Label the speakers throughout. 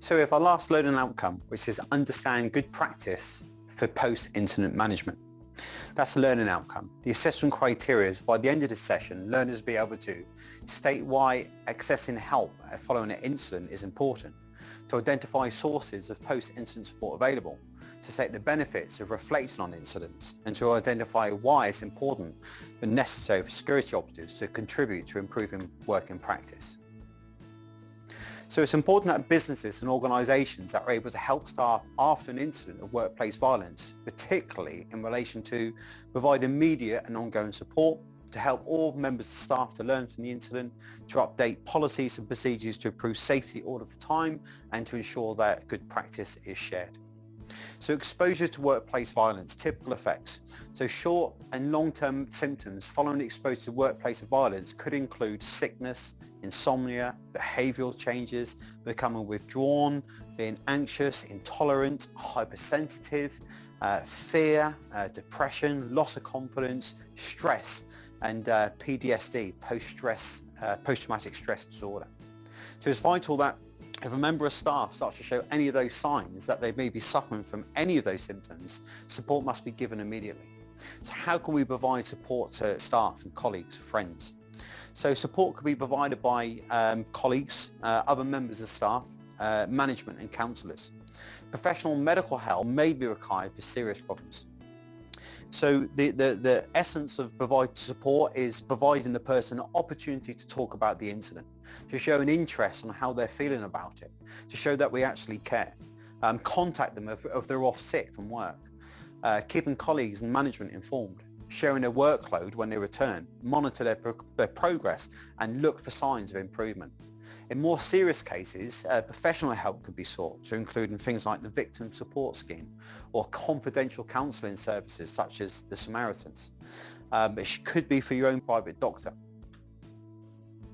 Speaker 1: So we have our last learning outcome, which is understand good practice for post-incident management. That's a learning outcome. The assessment criteria is by the end of the session, learners will be able to state why accessing help following an incident is important, to identify sources of post-incident support available, to state the benefits of reflecting on incidents, and to identify why it's important and necessary for security operatives to contribute to improving working practice. So it's important that businesses and organisations are able to help staff after an incident of workplace violence, particularly in relation to provide immediate and ongoing support, to help all members of staff to learn from the incident, to update policies and procedures to improve safety all of the time, and to ensure that good practice is shared. So exposure to workplace violence, typical effects. So short and long-term symptoms following exposure to workplace violence could include sickness, insomnia, behavioural changes, becoming withdrawn, being anxious, intolerant, hypersensitive, fear, depression, loss of confidence, stress, and PTSD, post-traumatic stress disorder. So it's vital that if a member of staff starts to show any of those signs that they may be suffering from any of those symptoms, support must be given immediately. So how can we provide support to staff and colleagues, friends? So support can be provided by colleagues, other members of staff, management and counsellors. Professional medical help may be required for serious problems. So the essence of provide support is providing the person an opportunity to talk about the incident, to show an interest on how they're feeling about it, to show that we actually care, contact them if they're off sick from work, keeping colleagues and management informed, sharing their workload when they return, monitor their progress and look for signs of improvement. In more serious cases, professional help can be sought, so including things like the Victim Support Scheme or confidential counselling services such as the Samaritans. It could be for your own private doctor.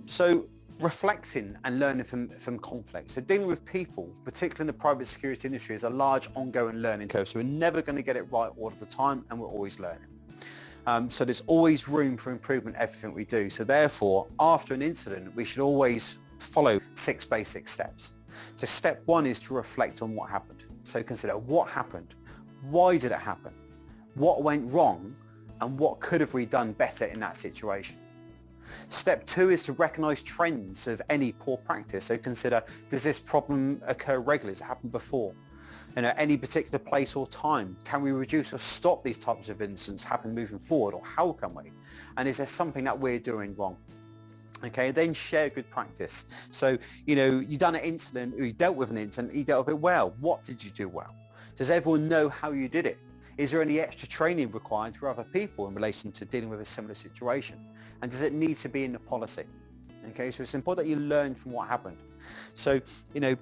Speaker 1: So reflecting and learning from conflict. So dealing with people, particularly in the private security industry, is a large ongoing learning curve. So we're never going to get it right all of the time and we're always learning. So there's always room for improvement in everything we do. So therefore, after an incident, we should always follow 6 basic steps. So step 1 is to reflect on what happened. So consider what happened, why did it happen, what went wrong, and what could have we done better in that situation. Step 2 is to recognise trends of any poor practice. So consider, does this problem occur regularly? Has it happened before? At any particular place or time, can we reduce or stop these types of incidents happening moving forward, or how can we? And is there something that we're doing wrong? Okay, then share good practice. So, you've done an incident, or you dealt with an incident, you dealt with it well. What did you do well? Does everyone know how you did it? Is there any extra training required for other people in relation to dealing with a similar situation? And does it need to be in the policy? Okay, so it's important that you learn from what happened. So,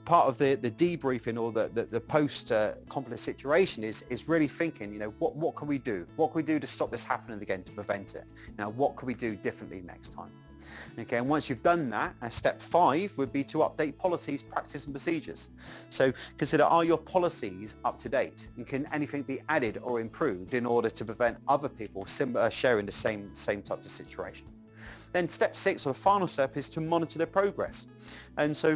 Speaker 1: part of the debriefing or the post-conflict situation is really thinking, what can we do? What can we do to stop this happening again, to prevent it? What can we do differently next time? Okay, and once you've done that, step 5 would be to update policies, practice and procedures. So consider, are your policies up to date? And can anything be added or improved in order to prevent other people sharing the same types of situation? Then step 6, or the final step, is to monitor their progress. And so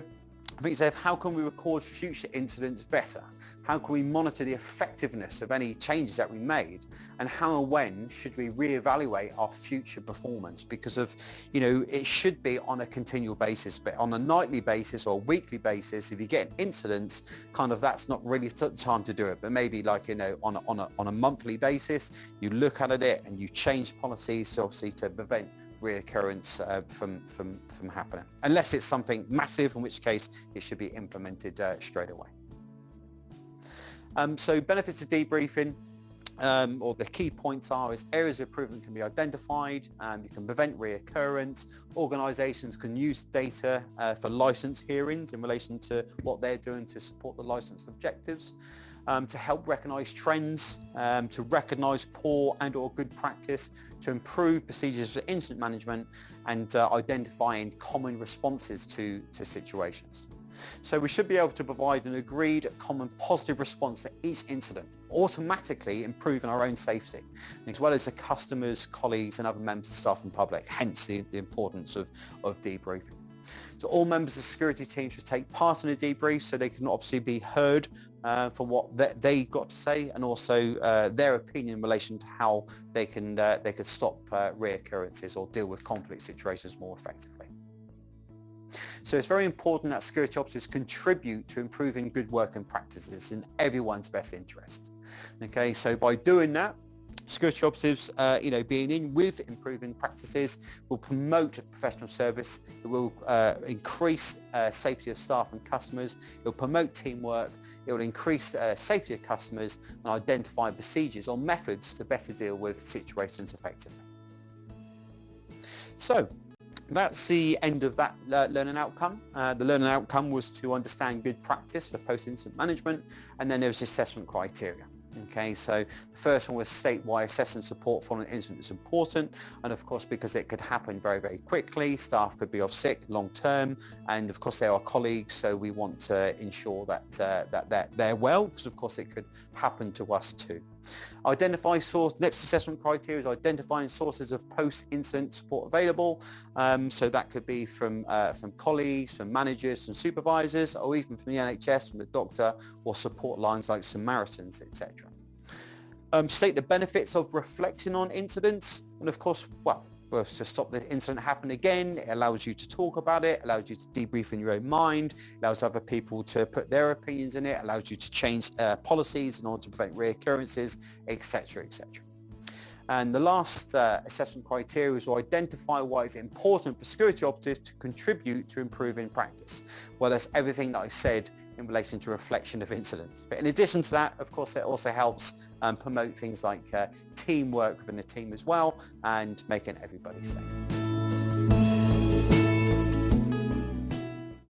Speaker 1: I think it's how can we record future incidents better? How can we monitor the effectiveness of any changes that we made? And how and when should we reevaluate our future performance? Because it should be on a continual basis, but on a nightly basis or weekly basis, if you get incidents, that's not really the time to do it. But maybe on a monthly basis, you look at it and you change policies to prevent reoccurrence from happening, unless it's something massive, in which case it should be implemented straight away. So benefits of debriefing, or the key points is areas of improvement can be identified, you can prevent reoccurrence, organisations can use data for licence hearings in relation to what they're doing to support the licence objectives, to help recognise trends, to recognise poor and or good practice, to improve procedures for incident management, and identifying common responses to situations. So we should be able to provide an agreed common positive response to each incident, automatically improving our own safety, as well as the customers, colleagues and other members of staff and public, hence the importance of debriefing. So all members of the security team should take part in a debrief so they can obviously be heard for what they got to say, and also their opinion in relation to how they could stop reoccurrences or deal with conflict situations more effectively. So it's very important that security officers contribute to improving good working practices in everyone's best interest. Okay, so by doing that, security operatives, being in with improving practices will promote professional service. It will increase safety of staff and customers. It will promote teamwork. It will increase safety of customers and identify procedures or methods to better deal with situations effectively. So that's the end of that learning outcome. The learning outcome was to understand good practice for post-incident management, and then there was assessment criteria. Okay, so the first one was state why assessment support following an incident is important, and of course because it could happen very, very quickly. Staff could be off sick long term, and of course they're our colleagues, so we want to ensure that they're well, because of course it could happen to us too. Identify source. Next assessment criteria is identifying sources of post-incident support available. So that could be from colleagues, from managers, from supervisors, or even from the NHS, from the doctor, or support lines like Samaritans, etc. State the benefits of reflecting on incidents, and of course, to stop the incident happening again. It allows you to talk about it, allows you to debrief in your own mind, allows other people to put their opinions in it, allows you to change policies in order to prevent reoccurrences, etc., etc. And the last assessment criteria is to identify why it's important for security operatives to contribute to improving practice. Well, that's everything that I said in relation to reflection of incidents. But in addition to that, of course, it also helps promote things like teamwork within the team as well, and making everybody safe.